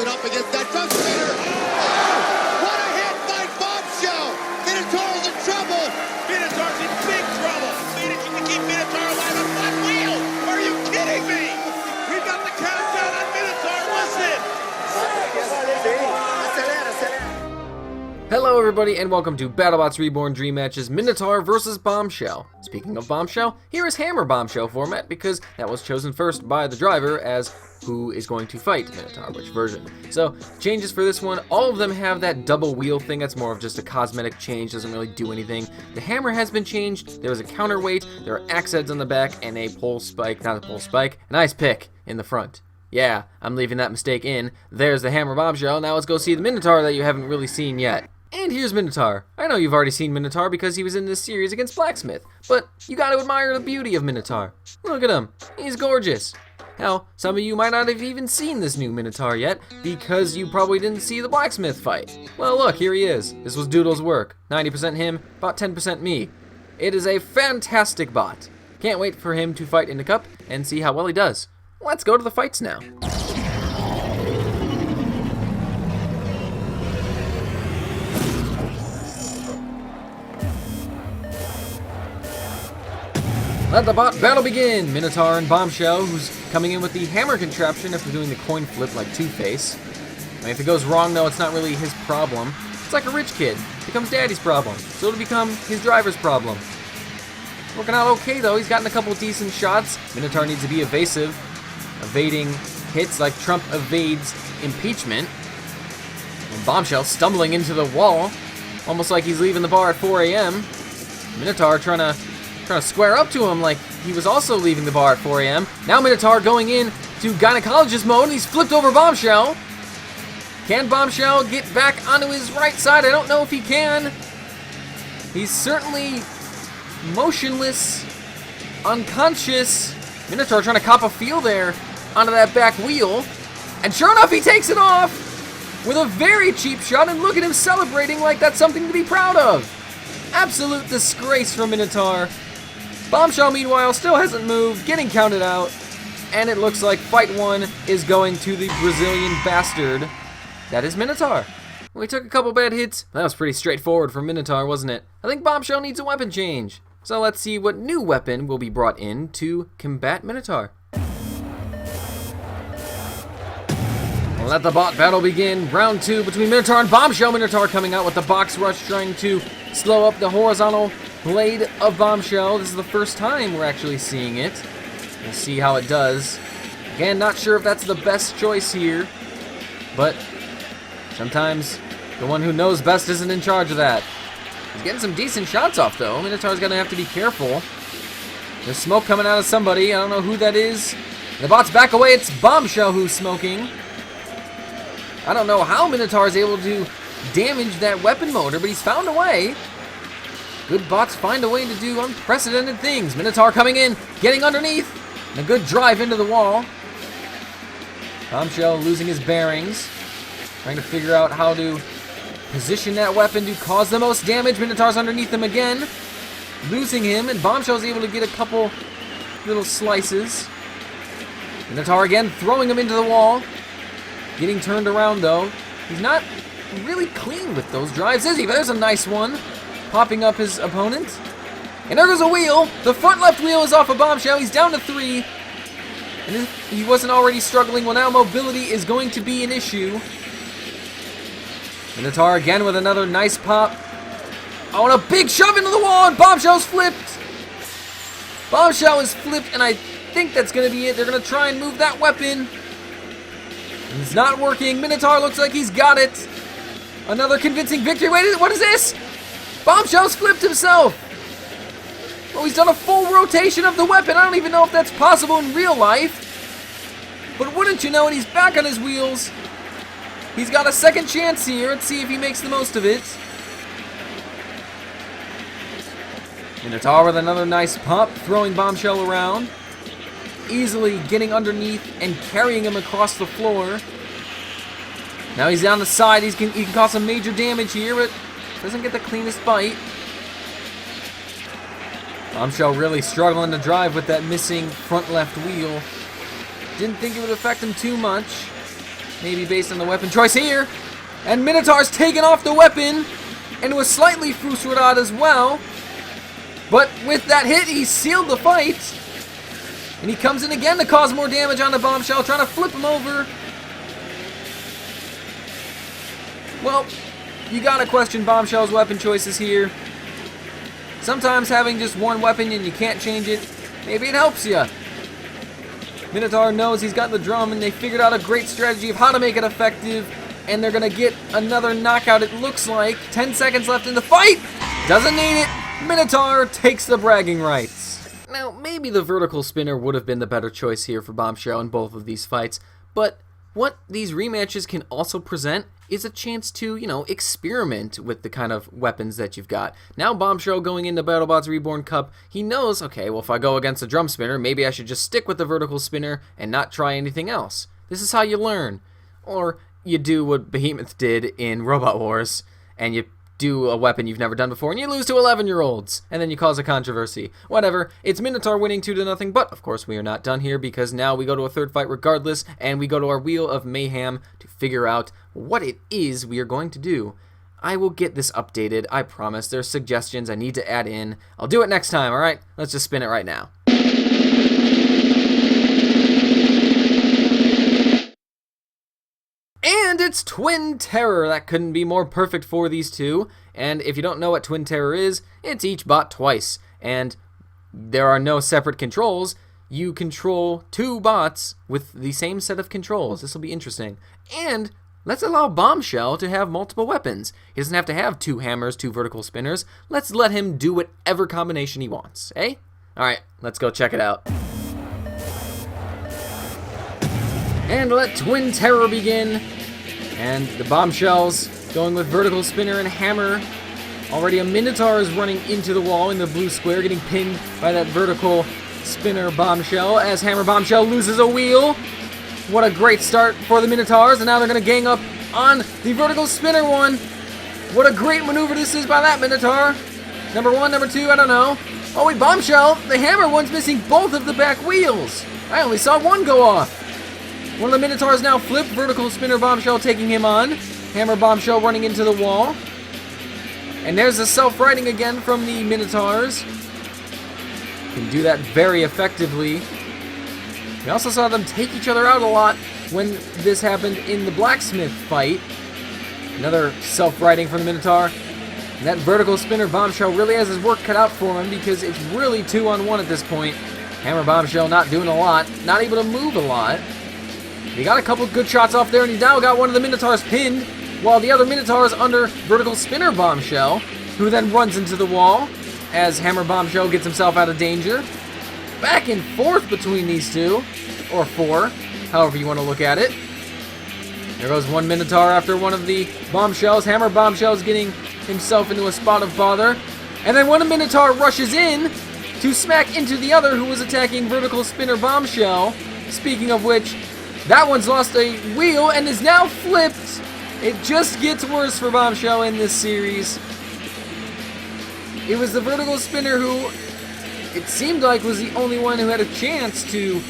holding up against that drum spinner. Oh, what a hit by Bombshell. Minotaur's in trouble. Minotaur's in big trouble. Managing to keep Minotaur alive on one wheel. Are you kidding me? We've got the countdown on Minotaur. Listen. Hello everybody and welcome to BattleBots Reborn Dream Matches Minotaur vs Bombshell. Speaking of Bombshell, here is Hammer Bombshell format because that was chosen first by the driver as who is going to fight Minotaur, which version. So, changes for this one, all of them have that double wheel thing. That's more of just a cosmetic change, doesn't really do anything. The hammer has been changed, there is a counterweight, there are axe heads on the back, and a pole spike, not a pole spike, an ice pick in the front. Yeah, I'm leaving that mistake in. There's the Hammer Bombshell, now let's go see the Minotaur that you haven't really seen yet. And here's Minotaur. I know you've already seen Minotaur because he was in this series against Blacksmith, but you gotta admire the beauty of Minotaur. Look at him, he's gorgeous. Hell, some of you might not have even seen this new Minotaur yet because you probably didn't see the Blacksmith fight. Well look, here he is. This was Doodle's work. 90% him, about 10% me. It is a fantastic bot. Can't wait for him to fight in the cup and see how well he does. Let's go to the fights now. Let the bot battle begin! Minotaur and Bombshell, who's coming in with the hammer contraption after doing the coin flip like Two-Face. I mean, if it goes wrong though, it's not really his problem. It's like a rich kid. It becomes daddy's problem. So it'll become his driver's problem. Working out okay though, he's gotten a couple decent shots. Minotaur needs to be evasive. Evading hits like Trump evades impeachment. And Bombshell stumbling into the wall. Almost like he's leaving the bar at 4 a.m. Minotaur trying to square up to him like he was also leaving the bar at 4 a.m. Now Minotaur going in to gynecologist mode and he's flipped over Bombshell. Can Bombshell get back onto his right side? I don't know if he can. He's certainly motionless, unconscious. Minotaur trying to cop a feel there onto that back wheel. And sure enough, he takes it off with a very cheap shot, and look at him celebrating like that's something to be proud of. Absolute disgrace for Minotaur. Bombshell, meanwhile, still hasn't moved, getting counted out, and it looks like fight one is going to the Brazilian bastard. That is Minotaur. We took a couple bad hits. That was pretty straightforward for Minotaur, wasn't it? I think Bombshell needs a weapon change. So let's see what new weapon will be brought in to combat Minotaur. Let the bot battle begin. Round two between Minotaur and Bombshell. Minotaur coming out with the box rush, trying to slow up the horizontal blade of Bombshell. This is the first time we're actually seeing it. We'll see how it does. Again, not sure if that's the best choice here, but sometimes the one who knows best isn't in charge of that. He's getting some decent shots off though. Minotaur's gonna have to be careful. There's smoke coming out of somebody. I don't know who that is. The bot's back away. It's Bombshell who's smoking. I don't know how Minotaur is able to damage that weapon motor, but he's found a way. Good bots find a way to do unprecedented things. Minotaur coming in, getting underneath, and a good drive into the wall. Bombshell losing his bearings, trying to figure out how to position that weapon to cause the most damage. Minotaur's underneath him again, losing him, and Bombshell's able to get a couple little slices. Minotaur again throwing him into the wall. Getting turned around though. He's not really clean with those drives, is he? But there's a nice one. Popping up his opponent. And there goes a wheel. The front left wheel is off of Bombshell. He's down to 3. And if he wasn't already struggling, well now mobility is going to be an issue. Minotaur again with another nice pop. Oh, and a big shove into the wall, and Bombshell's flipped. Bombshell is flipped, and I think that's going to be it. They're going to try and move that weapon. And it's not working. Minotaur looks like he's got it. Another convincing victory. Wait, what is this? Bombshell's flipped himself. Oh, he's done a full rotation of the weapon. I don't even know if that's possible in real life. But wouldn't you know it, he's back on his wheels. He's got a second chance here. Let's see if he makes the most of it. Minotaur with another nice pop, throwing Bombshell around. Easily getting underneath and carrying him across the floor. Now he's down the side. He can cause some major damage here, but doesn't get the cleanest bite. Bombshell really struggling to drive with that missing front left wheel. Didn't think it would affect him too much. maybe based on the weapon choice here. And Minotaur's taken off the weapon, and was slightly Fusrodad as well. But with that hit, he sealed the fight. And he comes in again to cause more damage on the Bombshell, trying to flip him over. Well, you gotta question Bombshell's weapon choices here. Sometimes having just one weapon and you can't change it, maybe it helps you. Minotaur knows he's got the drum, and they figured out a great strategy of how to make it effective. And they're gonna get another knockout, it looks like. 10 seconds left in the fight. Doesn't need it. Minotaur takes the bragging rights. Now, maybe the vertical spinner would have been the better choice here for Bombshell in both of these fights, but what these rematches can also present is a chance to, experiment with the kind of weapons that you've got. Now Bombshell going into BattleBots Reborn Cup, he knows, okay, well if I go against a drum spinner, maybe I should just stick with the vertical spinner and not try anything else. This is how you learn. Or you do what Behemoth did in Robot Wars, and you do a weapon you've never done before, and you lose to 11-year-olds, and then you cause a controversy. Whatever, it's Minotaur winning 2-0, but of course we are not done here, because now we go to a third fight regardless, and we go to our Wheel of Mayhem to figure out what it is we are going to do. I will get this updated, I promise. There's suggestions I need to add in. I'll do it next time, alright? Let's just spin it right now. And it's Twin Terror. That couldn't be more perfect for these two. And if you don't know what Twin Terror is, it's each bot twice. And there are no separate controls. You control two bots with the same set of controls. This will be interesting. And let's allow Bombshell to have multiple weapons. He doesn't have to have 2 hammers, 2 vertical spinners. Let's let him do whatever combination he wants, eh? Alright, let's go check it out. And let Twin Terror begin. And the Bombshells going with vertical spinner and hammer. Already a Minotaur is running into the wall in the blue square, getting pinned by that vertical spinner Bombshell as Hammer Bombshell loses a wheel. What a great start for the Minotaurs, and now they're going to gang up on the vertical spinner one. What a great maneuver this is by that Minotaur. Number 1, number 2, I don't know. Oh wait, Bombshell, the hammer one's missing both of the back wheels. I only saw one go off. One of the Minotaurs now flipped, vertical spinner Bombshell taking him on. Hammer Bombshell running into the wall. And there's the self-righting again from the Minotaurs. Can do that very effectively. We also saw them take each other out a lot when this happened in the blacksmith fight. Another self-righting from the Minotaur. And that vertical spinner Bombshell really has his work cut out for him because it's really 2-on-1 at this point. Hammer Bombshell not doing a lot, not able to move a lot. He got a couple good shots off there, and he's now got one of the Minotaurs pinned, while the other Minotaur is under vertical spinner Bombshell, who then runs into the wall as Hammer Bombshell gets himself out of danger. Back and forth between these two, or 4, however you want to look at it. There goes one Minotaur after one of the Bombshells. Hammer Bombshell's getting himself into a spot of bother. And then one Minotaur rushes in to smack into the other who was attacking vertical spinner Bombshell. Speaking of which, that one's lost a wheel and is now flipped. It just gets worse for Bombshell in this series. It was the vertical spinner who, it seemed like, was the only one who had a chance to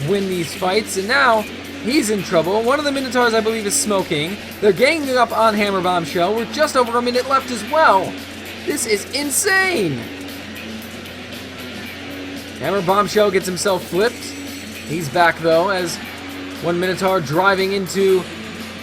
win these fights, and now he's in trouble. One of the Minotaurs, I believe, is smoking. They're ganging up on Hammer Bombshell. We're just over a minute left as well. This is insane. Hammer Bombshell gets himself flipped. He's back, though, as one Minotaur driving into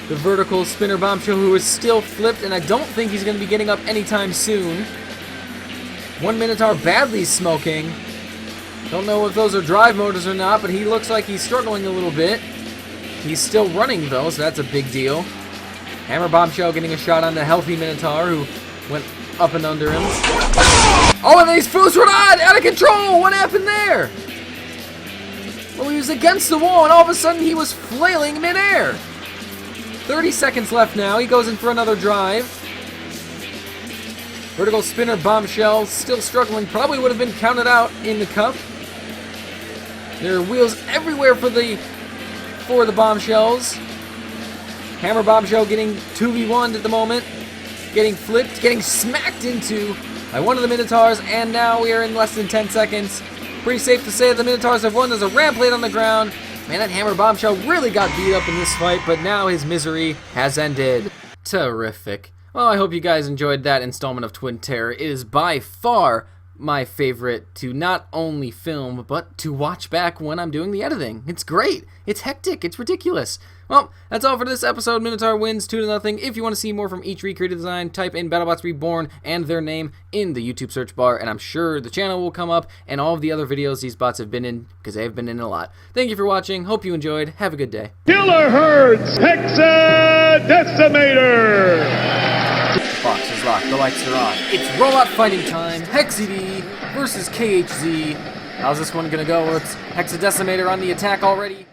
the vertical spinner Bombshell, who is still flipped, and I don't think he's going to be getting up anytime soon. One Minotaur badly smoking. Don't know if those are drive motors or not, but he looks like he's struggling a little bit. He's still running, though, so that's a big deal. Hammer Bombshell getting a shot on the healthy Minotaur, who went up and under him. Oh, and he's Fusrodad out of control! What happened there? Well, he was against the wall, and all of a sudden he was flailing midair. 30 seconds left now. He goes in for another drive. Vertical spinner Bombshell still struggling. Probably would have been counted out in the cup. There are wheels everywhere for the Bombshells. Hammer Bombshell getting 2v1'd at the moment. Getting flipped, getting smacked into by one of the Minotaurs, and now we are in less than 10 seconds. Pretty safe to say that the Minotaurs have won. There's a ramp plate on the ground. Man, that Hammer Bombshell really got beat up in this fight, but now his misery has ended. Terrific. Well, I hope you guys enjoyed that installment of Twin Terror. It is by far my favorite to not only film, but to watch back when I'm doing the editing. It's great. It's hectic. It's ridiculous. Well, that's all for this episode. Minotaur wins 2-0. If you want to see more from each recreated design, type in BattleBots Reborn and their name in the YouTube search bar, and I'm sure the channel will come up and all of the other videos these bots have been in, because they have been in a lot. Thank you for watching. Hope you enjoyed. Have a good day. Killer Herds Hexa Decimator! Box is locked, the lights are on. It's robot fighting time. HexED versus KHZ. How's this one gonna go? It's Hexadecimator on the attack already.